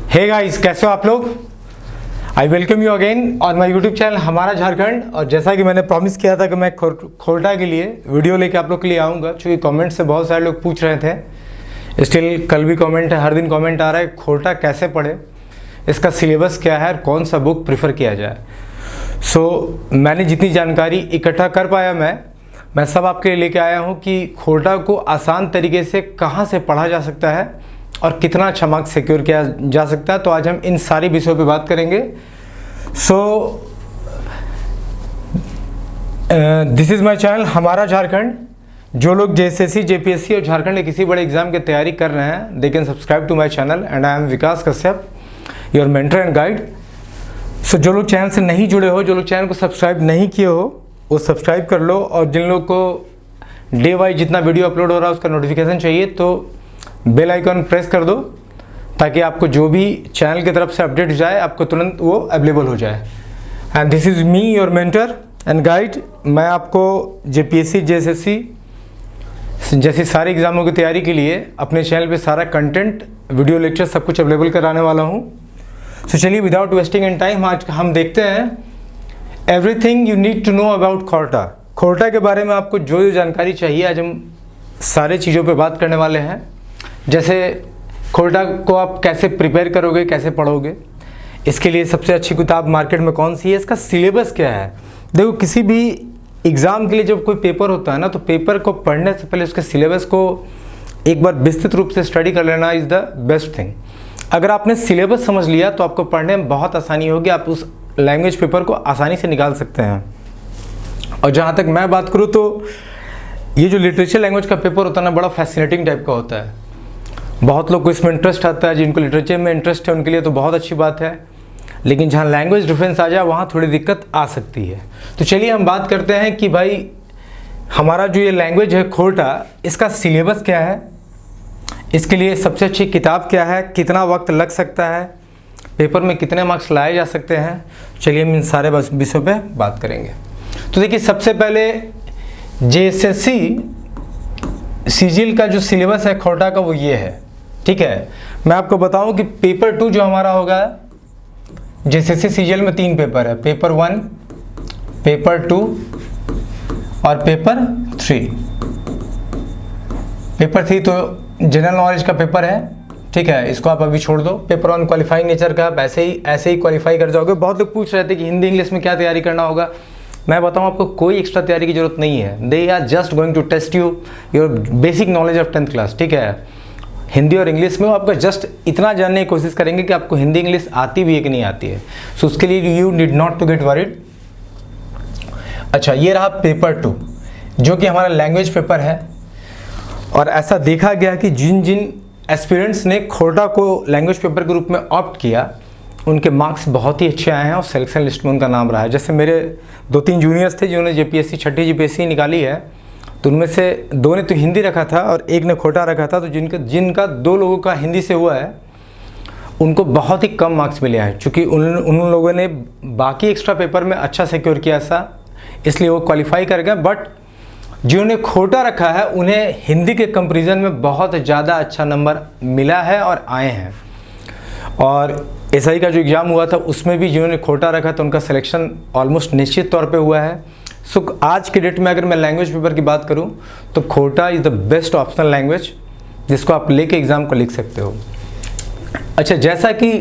Hey guys, कैसे हो आप लोग। I welcome you again on my YouTube channel हमारा झारखंड। और जैसा कि मैंने प्रॉमिस किया था कि मैं खोरटा के लिए वीडियो लेके आप लोग के लिए आऊँगा, क्योंकि कमेंट से बहुत सारे लोग पूछ रहे थे। स्टिल कल भी कमेंट है, हर दिन कमेंट आ रहा है खोरटा कैसे पढ़े, इसका सिलेबस क्या है, कौन सा बुक प्रीफर किया जाए। मैंने जितनी जानकारी इकट्ठा कर पाया मैं सब आपके लिए लेके आया हूँ कि खोरटा को आसान तरीके से कहाँ से पढ़ा जा सकता है और कितना अच्छा मार्क्स सिक्योर किया जा सकता है। तो आज हम इन सारे विषयों पे बात करेंगे। दिस इज़ माय चैनल हमारा झारखंड। जो लोग जेएसएससी, जेपीएससी और झारखंड के किसी बड़े एग्जाम की तैयारी कर रहे हैं, they can subscribe to my channel and I am Vikas Kashyap, your mentor and guide. जो लोग चैनल से नहीं जुड़े हो, जो लोग चैनल को सब्सक्राइब नहीं किए हो, वो सब्सक्राइब कर लो। और जिन लोग को डे वाइज जितना वीडियो अपलोड हो रहा है उसका नोटिफिकेशन चाहिए तो बेल आइकन प्रेस कर दो, ताकि आपको जो भी चैनल की तरफ से अपडेट जाए आपको तुरंत वो अवेलेबल हो जाए। And this is me, your mentor and guide. मैं आपको जेपीएससी, जेएसएससी जैसी सारे एग्जामों की तैयारी के लिए अपने चैनल पे सारा कंटेंट, वीडियो लेक्चर सब कुछ अवेलेबल कराने वाला हूँ। चलिए विदाउट वेस्टिंग एंड टाइम आज हम देखते हैं everything you need to know about Khortha. Khortha के बारे में आपको जो जानकारी चाहिए आज हम सारे चीज़ों पे बात करने वाले हैं। जैसे खोरटा को आप कैसे प्रिपेयर करोगे, कैसे पढ़ोगे, इसके लिए सबसे अच्छी किताब मार्केट में कौन सी है, इसका सिलेबस क्या है। देखो, किसी भी एग्ज़ाम के लिए जब कोई पेपर होता है ना, तो पेपर को पढ़ने से पहले उसके सिलेबस को एक बार विस्तृत रूप से स्टडी कर लेना इज़ द बेस्ट थिंग। अगर आपने सिलेबस समझ लिया तो आपको पढ़ने में बहुत आसानी होगी, आप उस लैंग्वेज पेपर को आसानी से निकाल सकते हैं। और जहाँ तक मैं बात करूँ तो ये जो लिटरेचर लैंग्वेज का पेपर होता है ना, बड़ा फैसिनेटिंग टाइप का होता है। बहुत लोग को इसमें इंटरेस्ट आता है, जिनको लिटरेचर में इंटरेस्ट है उनके लिए तो बहुत अच्छी बात है, लेकिन जहाँ लैंग्वेज डिफरेंस आ जाए वहाँ थोड़ी दिक्कत आ सकती है। तो चलिए हम बात करते हैं कि भाई हमारा जो ये लैंग्वेज है खोरटा, इसका सिलेबस क्या है, इसके लिए सबसे अच्छी किताब क्या है, कितना वक्त लग सकता है, पेपर में कितने मार्क्स लाए जा सकते हैं। चलिए हम इन सारे विषयों पे बात करेंगे। तो देखिए, सबसे पहले जेएसएससी सीजीएल का जो सिलेबस है खोरटा का वो ये है, ठीक है। मैं आपको बताऊं कि पेपर 2 जो हमारा होगा, जेएसएससी सीजीएल में 3 पेपर है, पेपर 1, पेपर 2 और पेपर 3। पेपर 3 तो जनरल नॉलेज का पेपर है, ठीक है, इसको आप अभी छोड़ दो। पेपर 1 क्वालिफाइंग नेचर का, आप ऐसे ही क्वालिफाई कर जाओगे। बहुत लोग पूछ रहे थे कि हिंदी इंग्लिश में क्या तैयारी करना होगा। मैं बताऊं आपको कोई एक्स्ट्रा तैयारी की जरूरत नहीं है। They are just going to test you your basic knowledge of 10th class, ठीक है। हिंदी और इंग्लिश में वो आपका जस्ट इतना जानने की कोशिश करेंगे कि आपको हिंदी इंग्लिश आती भी है कि नहीं आती है। सो उसके लिए you need not to get worried. अच्छा, ये रहा पेपर 2 जो कि हमारा लैंग्वेज पेपर है। और ऐसा देखा गया कि जिन जिन एस्पिरेंट्स ने खोरटा को लैंग्वेज पेपर के रूप में ऑप्ट किया, उनके मार्क्स बहुत ही अच्छे आए हैं और सिलेक्शन लिस्ट में उनका नाम रहा है। जैसे मेरे 2-3 जूनियर्स थे जिन्होंने जेपीएससी छठी जेपीएससी निकाली है, तो उनमें से 2 ने तो हिंदी रखा था और 1 ने खोरटा रखा था। तो जिनका 2 लोगों का हिंदी से हुआ है, उनको बहुत ही कम मार्क्स मिले हैं, चूँकि उन लोगों ने बाकी एक्स्ट्रा पेपर में अच्छा सिक्योर किया था, इसलिए वो क्वालिफाई कर गए। बट जिन्होंने खोरटा रखा है उन्हें हिंदी के कंपेरिजन में बहुत ज़्यादा अच्छा नंबर मिला है और आए हैं। और एसआई का जो एग्ज़ाम हुआ था उसमें भी जिन्होंने खोरटा रखा था उनका सिलेक्शन ऑलमोस्ट निश्चित तौर पे हुआ है। आज के डेट में अगर मैं लैंग्वेज पेपर की बात करूं तो Khortha is the best optional language जिसको आप लेके एग्ज़ाम को लिख सकते हो। अच्छा, जैसा कि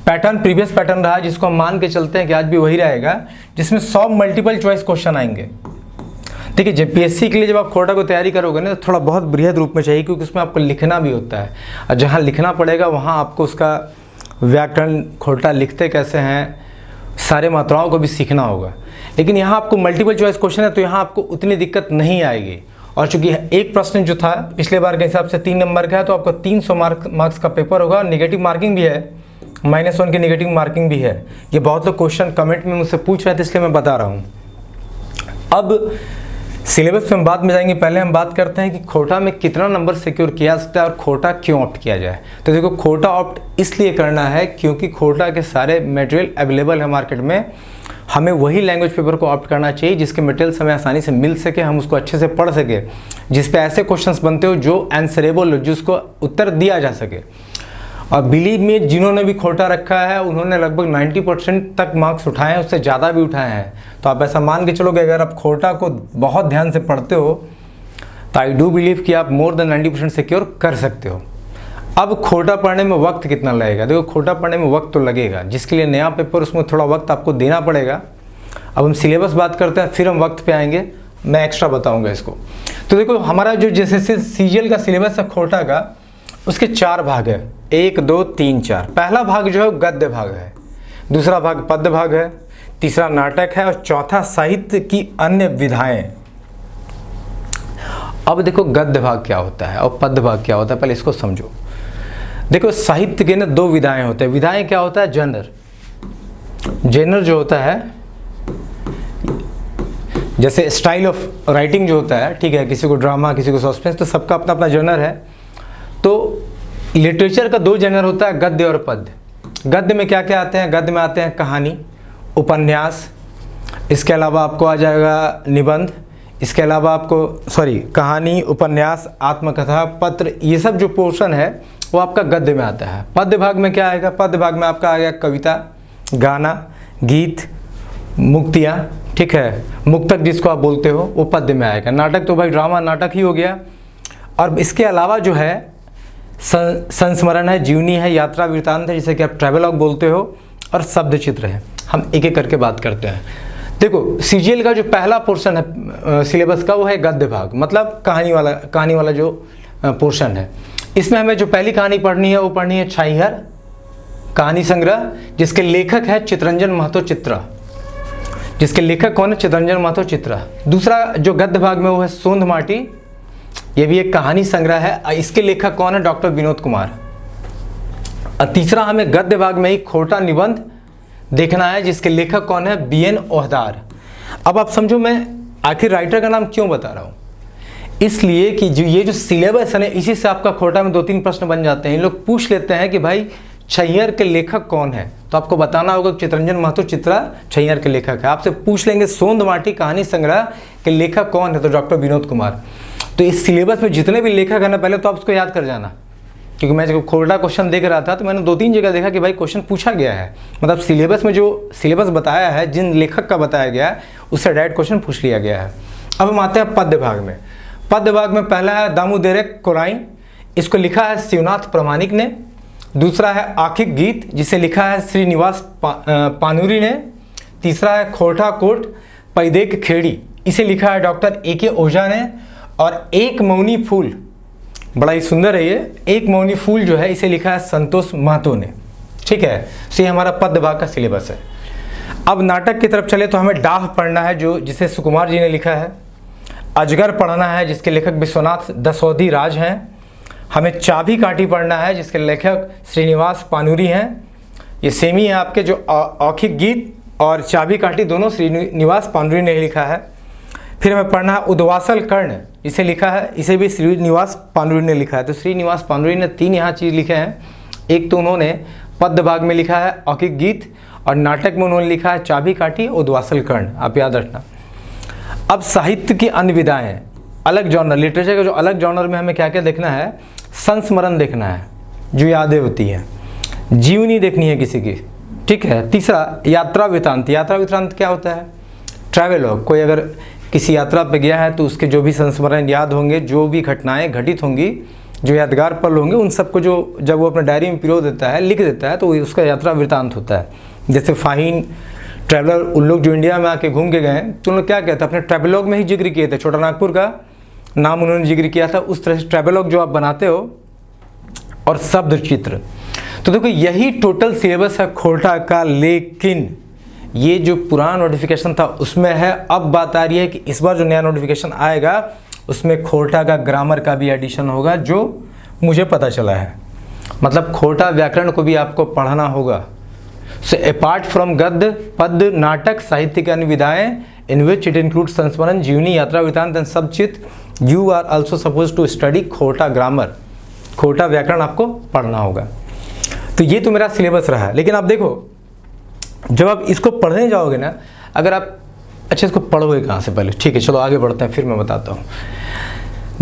पैटर्न प्रीवियस पैटर्न रहा, जिसको हम मान के चलते हैं कि आज भी वही रहेगा, जिसमें 100 मल्टीपल चॉइस क्वेश्चन आएंगे। देखिए, जेपीएससी के लिए जब आप खोरटा को तैयारी करोगे ना, तो थोड़ा बहुत बृहद रूप में चाहिए, क्योंकि उसमें आपको लिखना भी होता है। और जहाँ लिखना पड़ेगा वहाँ आपको उसका व्याकरण, खोरटा लिखते कैसे हैं, सारे मात्राओं को भी सीखना होगा। लेकिन यहाँ आपको मल्टीपल चॉइस क्वेश्चन है तो यहाँ आपको उतनी दिक्कत नहीं आएगी। और चूंकि एक प्रश्न जो था पिछले बार के हिसाब से 3 नंबर का है, तो आपको 300 मार्क्स का पेपर होगा। और नेगेटिव मार्किंग भी है, -1 की नेगेटिव मार्किंग भी है। ये बहुत लोग क्वेश्चन कमेंट में मुझसे पूछ रहे थे, इसलिए मैं बता रहा हूँ। अब सिलेबस पे हम बाद में जाएंगे, पहले हम बात करते हैं कि खोरटा में कितना नंबर सिक्योर किया जा सकता है और खोरटा क्यों ऑप्ट किया जाए। तो देखो, खोरटा ऑप्ट इसलिए करना है क्योंकि खोरटा के सारे मटेरियल अवेलेबल है मार्केट में। हमें वही लैंग्वेज पेपर को ऑप्ट करना चाहिए जिसके मटेरियल हमें आसानी से मिल सके, हम उसको अच्छे से पढ़ सके, जिस पे ऐसे क्वेश्चंस बनते हो जो आंसरेबल हो, जिसको उत्तर दिया जा सके। और बिलीव में जिन्होंने भी खोटा रखा है उन्होंने लगभग 90% तक मार्क्स उठाए हैं, उससे ज़्यादा भी उठाए हैं। तो आप ऐसा मान के चलो कि अगर आप खोटा को बहुत ध्यान से पढ़ते हो तो आई डू बिलीव कि आप मोर देन 90% सिक्योर कर सकते हो। अब खोटा पढ़ने में वक्त कितना लगेगा? देखो खोटा पढ़ने में वक्त तो लगेगा, जिसके लिए नया पेपर उसमें थोड़ा वक्त आपको देना पड़ेगा। अब हम सिलेबस बात करते हैं, फिर हम वक्त पे आएंगे, मैं एक्स्ट्रा बताऊंगा इसको। तो देखो हमारा जो जैसे सीजीएल का सिलेबस है खोटा का, उसके 4 भाग है, 1 2 3 4। पहला भाग जो है गद्य भाग है, दूसरा भाग पद्य भाग है, तीसरा नाटक है और चौथा साहित्य की अन्य विधाएं। अब देखो गद्य भाग क्या होता है और पद्य भाग क्या होता है, पहले इसको समझो। देखो साहित्य के ना 2 विधाएं होते हैं। विधाएं क्या होता है? जनर। जनर जो होता है जैसे स्टाइल ऑफ राइटिंग जो होता है, ठीक है, किसी को ड्रामा, किसी को सस्पेंस, तो सबका अपना अपना जनर है। तो लिटरेचर का 2 जनर होता है, गद्य और पद्य। गद्य में क्या क्या आते हैं? गद्य में आते हैं कहानी, उपन्यास, इसके अलावा आपको आ जाएगा निबंध, इसके अलावा आपको कहानी, उपन्यास, आत्मकथा, पत्र, ये सब जो पोर्शन है वो आपका गद्य में आता है। पद्य भाग में क्या आएगा? पद्य भाग में आपका आ गया कविता, गाना, गीत, मुक्तियाँ, ठीक है, मुक्तक जिसको आप बोलते हो, वो पद्य में आएगा। नाटक तो भाई ड्रामा नाटक ही हो गया। और इसके अलावा जो है संस्मरण है, जीवनी है, यात्रा वृत्तांत है, जिसे कि आप ट्रैवलॉग बोलते हो, और शब्द चित्र है। हम एक एक करके बात करते हैं। देखो सीजीएल का जो पहला पोर्शन है सिलेबस का, वो है गद्य भाग, मतलब कहानी वाला जो पोर्शन है। इसमें हमें जो पहली कहानी पढ़नी है वो पढ़नी है छाईहर कहानी संग्रह, जिसके लेखक है चितरंजन महतो चित्रा। जिसके लेखक कौन है? चितरंजन महतो चित्रा। दूसरा जो गद्य भाग में वो है सोंध माटी, ये भी एक कहानी संग्रह है। इसके लेखक कौन है? डॉक्टर विनोद कुमार। और तीसरा हमें गद्य भाग में ही खोटा निबंध देखना है, जिसके लेखक कौन है? बीएन ओहदार। अब आप समझो मैं आखिर राइटर का नाम क्यों बता रहा हूँ, इसलिए कि ये जो सिलेबस है ना, इसी से आपका खोटा में 2-3 प्रश्न बन जाते हैं। इन लोग पूछ लेते हैं कि भाई छाईहर के लेखक कौन है, तो आपको बताना होगा चितरंजन महतो चित्रा छाईहर के लेखक है। आपसे पूछ लेंगे सोंध माटी कहानी संग्रह के लेखक कौन है, तो डॉक्टर विनोद कुमार। तो इस सिलेबस में जितने भी लेखक है ना, पहले तो आप उसको याद कर जाना, क्योंकि मैं जब खोटा क्वेश्चन देख रहा था तो मैंने 2-3 जगह देखा कि भाई क्वेश्चन पूछा गया है, मतलब सिलेबस में जो सिलेबस बताया है, जिन लेखक का बताया गया है, उससे डायरेक्ट क्वेश्चन पूछ लिया गया है। अब हम आते हैं पद्य भाग में। पद्य भाग में पहला है दामोदर कोराई, इसको लिखा है शिवनाथ प्रामाणिक ने। दूसरा है आखिक गीत, जिसे लिखा है श्रीनिवास पानुरी ने। तीसरा है खोटा कोट पैदेक खेड़ी, इसे लिखा है डॉक्टर ए.के. ओझा ने। और एक मौनी फूल, बड़ा ही सुंदर है ये, एक मौनी फूल जो है इसे लिखा है संतोष महतो ने। ठीक है, तो ये हमारा पद्य भाग का सिलेबस है। अब नाटक की तरफ चले तो हमें डाह पढ़ना है, जो जिसे सुकुमार जी ने लिखा है। अजगर पढ़ना है, जिसके लेखक विश्वनाथ दसौदी राज हैं। हमें चाबी काठी पढ़ना है, जिसके लेखक श्रीनिवास पानुरी हैं। ये सेम ही है आपके, जो औखिक गीत और चाबी काठी दोनों श्रीनिवास पानुरी ने लिखा है। फिर हमें पढ़ना है उद्वासल कर्ण, इसे लिखा है, इसे भी श्रीनिवास पानुरी ने लिखा है। तो श्रीनिवास पानुरी ने 3 यहाँ चीज़ लिखे हैं। एक तो उन्होंने पद्य भाग में लिखा है औखिक गीत, और नाटक में उन्होंने लिखा है चाबी काठी उद्वासल कर्ण, आप याद रखना। अब साहित्य की अन्य विधाएं, अलग जॉनर, लिटरेचर का जो अलग जॉनर में हमें क्या क्या देखना है? संस्मरण देखना है, जो यादें होती हैं, जीवनी देखनी है किसी की, ठीक है। तीसरा यात्रा वृत्तांत। यात्रा वृत्तांत क्या होता है? ट्रैवलॉग। कोई अगर किसी यात्रा पर गया है तो उसके जो भी संस्मरण याद होंगे, जो भी घटनाएं घटित होंगी, जो यादगार पल होंगे, उन सबको जो जब वो अपने डायरी में पिरो देता है, लिख देता है, तो उसका यात्रा वृत्तांत होता है। जैसे फाहीन ट्रैवलर, उन लोग जो इंडिया में आके घूम के गए तो उन लोग क्या कहते हैं, अपने ट्रैवलॉग में ही जिक्र किए थे। छोटा नागपुर का नाम उन्होंने जिक्र किया था। उस तरह से ट्रैवलॉग जो आप बनाते हो, और शब्द चित्र। तो देखो यही टोटल सिलेबस है खोटा का, लेकिन ये जो पुराना नोटिफिकेशन था उसमें है। अब बात आ रही है कि इस बार जो नया नोटिफिकेशन आएगा उसमें खोटा का ग्रामर का भी एडिशन होगा, जो मुझे पता चला है। मतलब खोटा व्याकरण को भी आपको पढ़ना होगा। सो अपार्ट फ्रॉम गद्य, पद्य, नाटक, साहित्य की अन्य विधाएं, इन विच इट इंक्लूड संस्मरण, जीवनी, यात्रा वृत्तांत एंड सबचित, you are also suppose to study Khortha grammar. Khortha व्याकरण आपको पढ़ना होगा। तो ये तो मेरा सिलेबस रहा है। लेकिन आप देखो, जब आप इसको पढ़ने जाओगे ना, अगर आप अच्छा इसको पढ़ोगे कहाँ से पहले? ठीक है, चलो आगे बढ़ते हैं, फिर मैं बताता हूँ।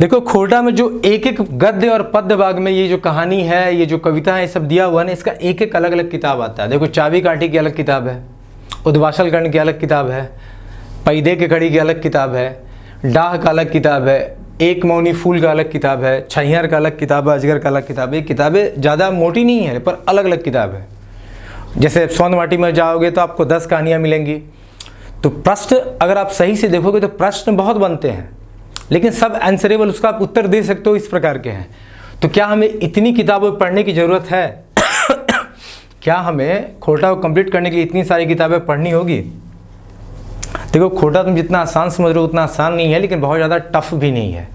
देखो खोटा में जो एक एक गद्य और पद्य भाग में ये जो कहानी है, ये जो कविता है, ये सब दिया हुआ है ना, इसका एक एक अलग अलग किताब आता है। देखो चाबी काठी की अलग किताब है, उद्वासल कर्ण की अलग किताब है, पैदे के कड़ी की अलग किताब है, डाह का अलग किताब है, एक मौनी फूल का अलग किताब है, छैहर का अलग किताब है, अजगर का अलग किताब है। ये किताबें ज़्यादा मोटी नहीं है पर अलग अलग किताब है। जैसे सोन वाटी में जाओगे तो आपको 10 कहानियाँ मिलेंगी। तो प्रश्न अगर आप सही से देखोगे तो प्रश्न बहुत बनते हैं, लेकिन सब आंसरेबल, उसका आप उत्तर दे सकते हो, इस प्रकार के हैं। तो क्या हमें इतनी किताबें पढ़ने की ज़रूरत है? क्या हमें खोटा को कंप्लीट करने के लिए इतनी सारी किताबें पढ़नी होगी? देखो खोटा तुम जितना आसान समझ रहे हो उतना आसान नहीं है, लेकिन बहुत ज़्यादा टफ भी नहीं है।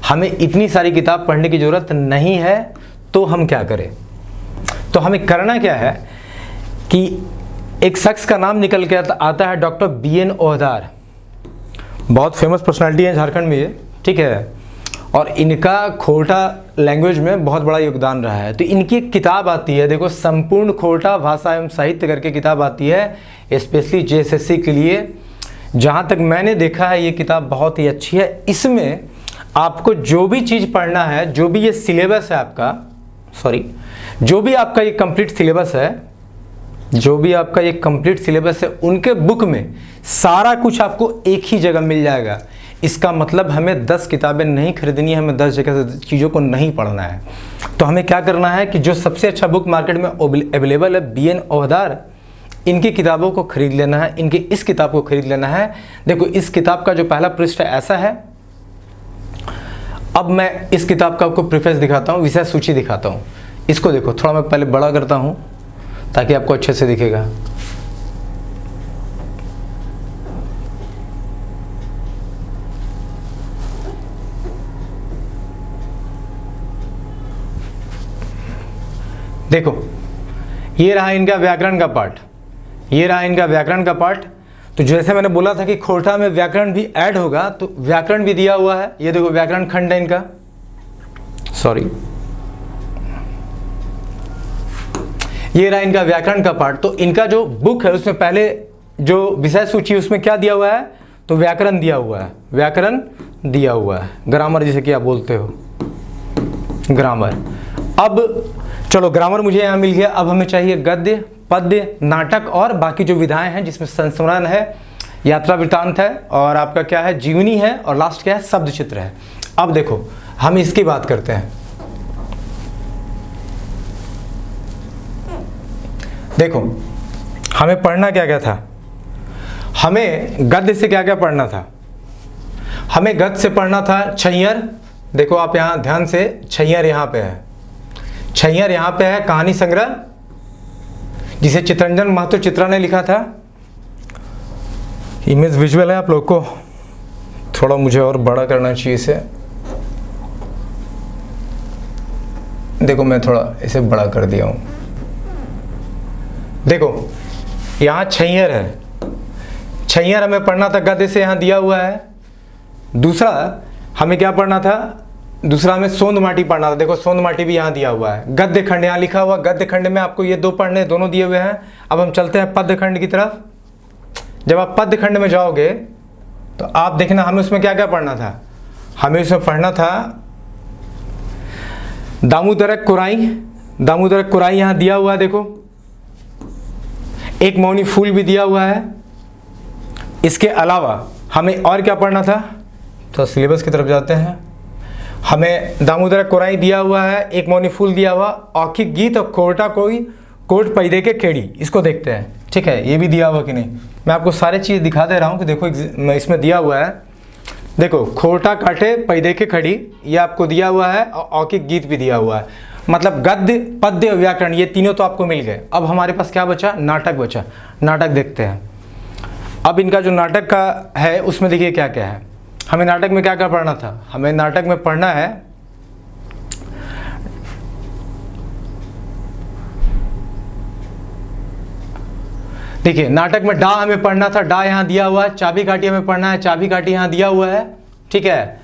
हमें इतनी सारी किताब पढ़ने की ज़रूरत नहीं है। तो हम क्या करें? तो हमें करना क्या है कि एक शख्स का नाम निकल के आता है, डॉक्टर BN ओहदार। बहुत फेमस पर्सनालिटी है झारखंड में ये, ठीक है, और इनका खोटा लैंग्वेज में बहुत बड़ा योगदान रहा है। तो इनकी एक किताब आती है, देखो संपूर्ण खोटा भाषा एवं साहित्य करके किताब आती है, स्पेशली JSSC के लिए। जहाँ तक मैंने देखा है ये किताब बहुत ही अच्छी है। इसमें आपको जो भी चीज़ पढ़ना है, जो भी ये सिलेबस है आपका, जो भी आपका ये कंप्लीट सिलेबस है, जो भी आपका ये कंप्लीट सिलेबस है, उनके बुक में सारा कुछ आपको एक ही जगह मिल जाएगा। इसका मतलब हमें 10 किताबें नहीं खरीदनी है, हमें 10 जगह से चीज़ों को नहीं पढ़ना है। तो हमें क्या करना है कि जो सबसे अच्छा बुक मार्केट में अवेलेबल है, BN ओहदार, इनकी किताबों को खरीद लेना है, इनकी इस किताब को खरीद लेना है। देखो इस किताब का जो पहला पृष्ठ है ऐसा है। अब मैं इस किताब का आपको प्रीफेस दिखाता हूँ, विषय सूची दिखाता हूँ। इसको देखो, थोड़ा मैं पहले बड़ा करता हूँ ताकि आपको अच्छे से दिखेगा। देखो ये रहा इनका व्याकरण का पार्ट, ये रहा इनका व्याकरण का पार्ट। तो जैसे मैंने बोला था कि खोटा में व्याकरण भी ऐड होगा, तो व्याकरण भी दिया हुआ है। ये देखो व्याकरण खंड है इनका, ये रहा इनका व्याकरण का पार्ट। तो इनका जो बुक है उसमें पहले जो विषय सूची उसमें क्या दिया हुआ है? तो व्याकरण दिया हुआ है, व्याकरण दिया हुआ है, ग्रामर जिसे क्या बोलते हो, ग्रामर। अब चलो ग्रामर मुझे यहाँ मिल गया। अब हमें चाहिए गद्य, पद्य, नाटक और बाकी जो विधाएं हैं, जिसमें संस्मरण है, यात्रा वृत्तांत है, और आपका क्या है, जीवनी है, और लास्ट क्या है, शब्द चित्र है। अब देखो हम इसकी बात करते हैं। देखो हमें पढ़ना क्या क्या था? हमें गद्य से क्या क्या पढ़ना था? हमें गद्य से पढ़ना था छैहर। देखो आप यहाँ ध्यान से, छैहर यहाँ पे है, छैहर यहाँ पे है, कहानी संग्रह, जिसे चितरंजन महतो चित्रा ने लिखा था। इमेज विजुअल है, आप लोग को थोड़ा मुझे और बड़ा करना चाहिए इसे। देखो मैं थोड़ा इसे बड़ा कर दिया हूँ। देखो यहाँ छैहर है, छैहर हमें पढ़ना था, गद्य से यहाँ दिया हुआ है। दूसरा हमें क्या पढ़ना था? दूसरा हमें सोंद माटी पढ़ना था। देखो सोंद माटी भी यहाँ दिया हुआ है। गद्य खंड यहाँ लिखा हुआ, गद्य खंड में आपको ये 2 पढ़ने, दोनों दिए हुए हैं। अब हम चलते हैं पद्य खंड की तरफ। जब आप पद्य खंड में जाओगे तो आप देखना हमें उसमें क्या क्या पढ़ना था। हमें उसमें पढ़ना था दामोदरक कुराई, दामोदरक कुराई यहाँ दिया हुआ है। देखो एक मौनी फूल भी दिया हुआ है। इसके अलावा हमें और क्या पढ़ना था? तो सिलेबस की तरफ जाते हैं। हमें दामोदरक कुराई दिया हुआ है, एक मौनी फूल दिया हुआ, औखिक गीत और कोर्टा कोई कोट पैदे के खेड़ी, इसको देखते हैं। ठीक है, ये भी दिया हुआ कि नहीं? मैं आपको सारे चीज़ दिखा दे रहा हूँ कि देखो इसमें दिया हुआ है। देखो खोटा काटे पैदे के खड़ी, ये आपको दिया हुआ है, और औखिक गीत भी दिया हुआ है। मतलब गद्य, पद्य, व्याकरण, ये तीनों तो आपको मिल गए। अब हमारे पास क्या बचा? नाटक बचा। नाटक देखते हैं। अब इनका जो नाटक का है उसमें देखिए क्या क्या है। हमें नाटक में क्या क्या पढ़ना था? हमें नाटक में पढ़ना है देखिए नाटक में डा हमें पढ़ना था, डा यहाँ दिया हुआ है। चाबी काठी हमें पढ़ना है, चाबी काठी यहाँ दिया हुआ है। ठीक है,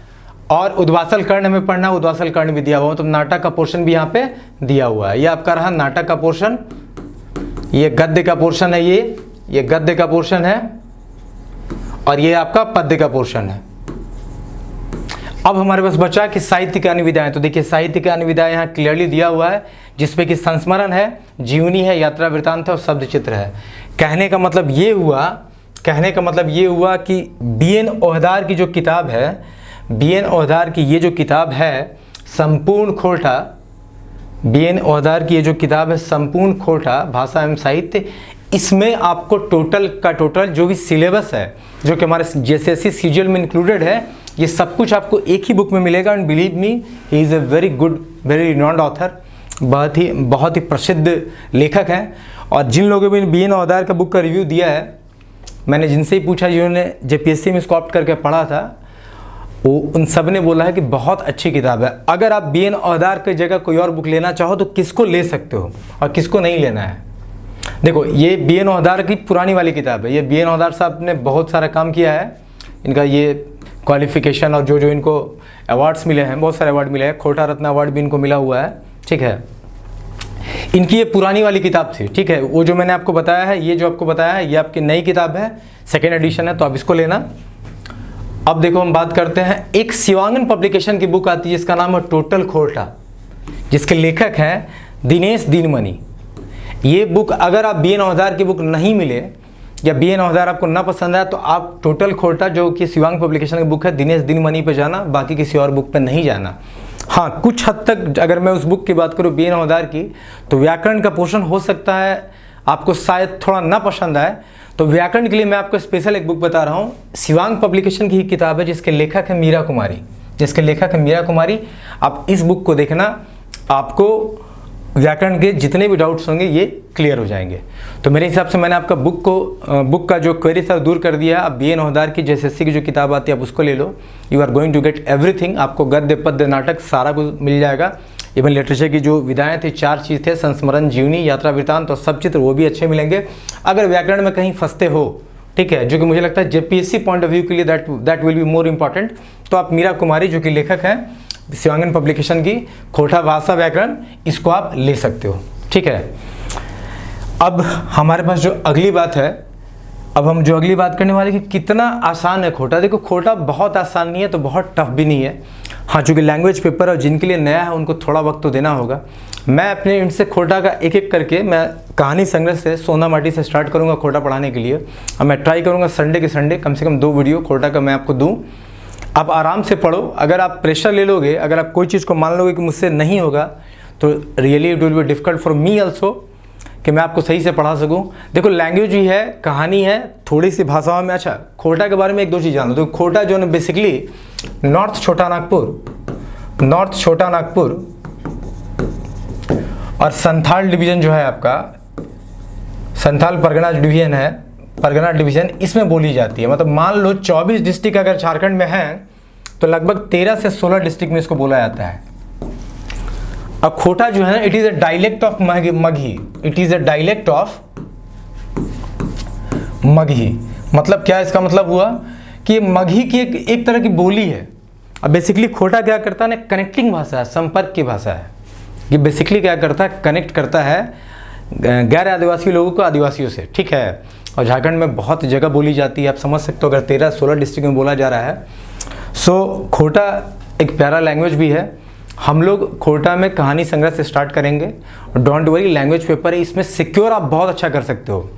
और उद्वासल कर्ण हमें पढ़ना है, उद्वासल कर्ण भी दिया हुआ है। तो नाटक का पोर्शन भी यहाँ पे दिया हुआ है। ये आपका रहा नाटक का पोर्शन। ये गद्य का पोर्शन है, ये गद्य का पोर्शन है, और ये आपका पद्य का पोर्शन है। अब हमारे पास बचा कि साहित्य के अनुविधाएं। तो देखिए साहित्य के अनुविधाएं यहाँ क्लियरली दिया हुआ है, जिसपे कि संस्मरण है, जीवनी है, यात्रा वृत्तांत है और शब्द चित्र है। कहने का मतलब ये हुआ कि बी.एन. ओहदार की जो किताब है, बी.एन. ओहदार की ये जो किताब है संपूर्ण खोटा, बी.एन. ओहदार की ये जो किताब है संपूर्ण खोटा भाषा एवं साहित्य, इसमें आपको टोटल का टोटल जो भी सिलेबस है, जो कि हमारे JCSE CGL में इंक्लूडेड है, ये सब कुछ आपको एक ही बुक में मिलेगा। And believe me, he is a very good, very renowned author, बहुत ही प्रसिद्ध लेखक हैं। और जिन लोगों ने बी.एन. ओहदार का बुक का रिव्यू दिया है, मैंने जिनसे ही पूछा जिन्होंने JPSC में इसको ऑप्ट करके पढ़ा था, वो उन सब ने बोला है कि बहुत अच्छी किताब है। अगर आप बी.एन. ओहदार की जगह कोई और बुक लेना चाहो तो किसको ले सकते हो और किसको नहीं लेना है। देखो ये बी.एन. ओहदार की पुरानी वाली किताब है। ये बी.एन. ओहदार साहब ने बहुत सारा काम किया है, इनका ये क्वालिफिकेशन और जो इनको अवार्ड्स मिले हैं, बहुत सारे अवार्ड मिले हैं, खोटा रत्न अवार्ड भी इनको मिला हुआ है, ठीक है। इनकी ये पुरानी वाली किताब थी, ठीक है। वो जो मैंने आपको बताया है, ये जो आपको बताया है, ये आपकी नई किताब है, सेकेंड एडिशन है, तो आप इसको लेना। अब देखो हम बात करते हैं, एक शिवांगन पब्लिकेशन की बुक आती है जिसका नाम है टोटल खोटा, जिसके लेखक हैं दिनेश दिनमणि। ये बुक अगर आप बी.एन. ओहदार की बुक नहीं मिले या बी.एन. ओहदार आपको ना पसंद आया तो आप टोटल खोटा जो कि शिवांग पब्लिकेशन की बुक है दिनेश दिनमणि पे जाना, बाकी किसी और बुक पे नहीं जाना। हाँ, कुछ हद तक अगर मैं उस बुक की बात करूँ बी.एन. ओहदार की, तो व्याकरण का पोर्शन हो सकता है आपको शायद थोड़ा ना पसंद आए, तो व्याकरण के लिए मैं आपको स्पेशल एक बुक बता रहा हूँ। शिवांग पब्लिकेशन की ही किताब है जिसके लेखक है मीरा कुमारी। आप इस बुक को देखना, आपको व्याकरण के जितने भी डाउट्स होंगे ये क्लियर हो जाएंगे। तो मेरे हिसाब से मैंने आपका बुक का जो क्वेरी था दूर कर दिया। अब बी.एन. ओहदार की JCSE की जो किताब आती है आप उसको ले लो। You are going to get everything. आपको गद्य पद्य नाटक सारा कुछ मिल जाएगा। इवन लिटरेचर की जो विधाएं थी, 4 चीज़ थे, संस्मरण, जीवनी, यात्रा वृत्तांत और सब चित्र, वो भी अच्छे मिलेंगे। अगर व्याकरण में कहीं फंसते हो, ठीक है, जो कि मुझे लगता है JPSC पॉइंट ऑफ व्यू के लिए that will be more important, तो आप मीरा कुमारी जो कि लेखक हैं शिवांगन पब्लिकेशन की, खोटा भाषा व्याकरण, इसको आप ले सकते हो, ठीक है। अब हमारे पास जो अगली बात है, अब हम जो अगली बात करने वाले कि कितना आसान है खोटा। देखो खोटा बहुत आसान नहीं है तो बहुत टफ भी नहीं है। हाँ, चूँकि लैंग्वेज पेपर और जिनके लिए नया है उनको थोड़ा वक्त तो देना होगा। मैं अपने इनसे खोटा का एक एक करके मैं कहानी संग्रह से सोना माटी से स्टार्ट करूँगा खोटा पढ़ाने के लिए। और मैं ट्राई करूँगा संडे के संडे कम से कम 2 वीडियो खोटा का मैं आपको दूँ। आप आराम से पढ़ो। अगर आप प्रेशर ले लोगे, अगर आप कोई चीज़ को मान लोगे कि मुझसे नहीं होगा, तो really it will be difficult for me also कि मैं आपको सही से पढ़ा सकूं। देखो लैंग्वेज ही है, कहानी है, थोड़ी सी भाषाओं में। अच्छा, खोटा के बारे में 1-2 चीज़ जान लो। तो खोटा जो है बेसिकली नॉर्थ छोटा नागपुर और संथाल डिवीज़न जो है आपका, संथाल परगना डिवीज़न, इसमें बोली जाती है। मतलब मान लो 24 डिस्ट्रिक्ट अगर झारखंड में हैं तो लगभग 13 से 16 डिस्ट्रिक्ट में इसको बोला जाता है। अब खोटा जो है, it is a dialect of Magahi. It is a dialect of Magahi. मतलब क्या इसका मतलब हुआ कि मगही की एक तरह की बोली है। अब बेसिकली खोटा क्या करता है ना, कनेक्टिंग भाषा है, संपर्क की भाषा है। ये बेसिकली क्या करता है, कनेक्ट करता है गैर आदिवासी लोगों को आदिवासियों से, ठीक है। और झारखंड में बहुत जगह बोली जाती है, आप समझ सकते हो अगर 13-16 डिस्ट्रिक्ट में बोला जा रहा है। सो खोटा एक प्यारा लैंग्वेज भी है। हम लोग खोटा में कहानी संग्रह से स्टार्ट करेंगे। डोंट वरी, लैंग्वेज पेपर है, इसमें सिक्योर आप बहुत अच्छा कर सकते हो।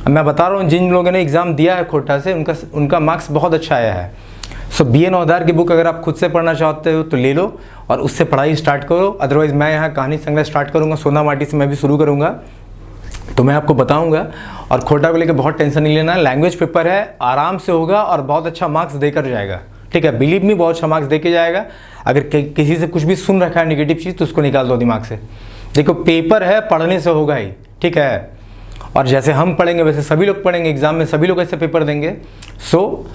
मैं बता रहा हूँ जिन लोगों ने एग्ज़ाम दिया है खोटा से उनका मार्क्स बहुत अच्छा आया है। सो बी.एन. ओहदार की बुक अगर आप खुद से पढ़ना चाहते हो तो ले लो और उससे पढ़ाई स्टार्ट करो। अदरवाइज़ मैं यहाँ कहानी संग्रह स्टार्ट करूँगा, सोना माटी से मैं भी शुरू करूँगा, तो मैं आपको बताऊँगा। और खोटा को लेकर बहुत टेंशन नहीं लेना, लैंग्वेज पेपर है, आराम से होगा और बहुत अच्छा मार्क्स देकर जाएगा, ठीक है। बिलीव मी, बहुत अच्छा मार्क्स देके जाएगा। अगर किसी से कुछ भी सुन रखा है नेगेटिव चीज़ तो उसको निकाल दो दिमाग से। देखो पेपर है, पढ़ने से होगा ही, ठीक है। और जैसे हम पढ़ेंगे वैसे सभी लोग पढ़ेंगे, एग्जाम में सभी लोग ऐसे पेपर देंगे। सो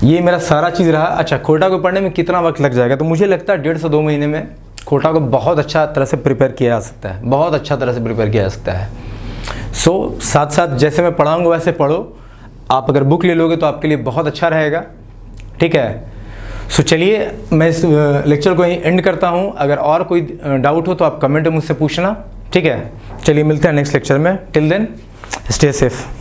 ये मेरा सारा चीज़ रहा। अच्छा, खोटा को पढ़ने में कितना वक्त लग जाएगा, तो मुझे लगता है 1.5 से 2 महीने में खोटा को बहुत अच्छा तरह से प्रिपेयर किया जा सकता है, बहुत अच्छा तरह से प्रिपेयर किया जा सकता है। सो साथ साथ जैसे मैं पढ़ाऊँगा वैसे पढ़ो। आप अगर बुक ले लोगे तो आपके लिए बहुत अच्छा रहेगा, ठीक है। सो चलिए मैं इस लेक्चर को यहीं एंड करता हूँ। अगर और कोई डाउट हो तो आप कमेंट में मुझसे पूछना, ठीक है। चलिए मिलते हैं नेक्स्ट लेक्चर में। Till then stay safe.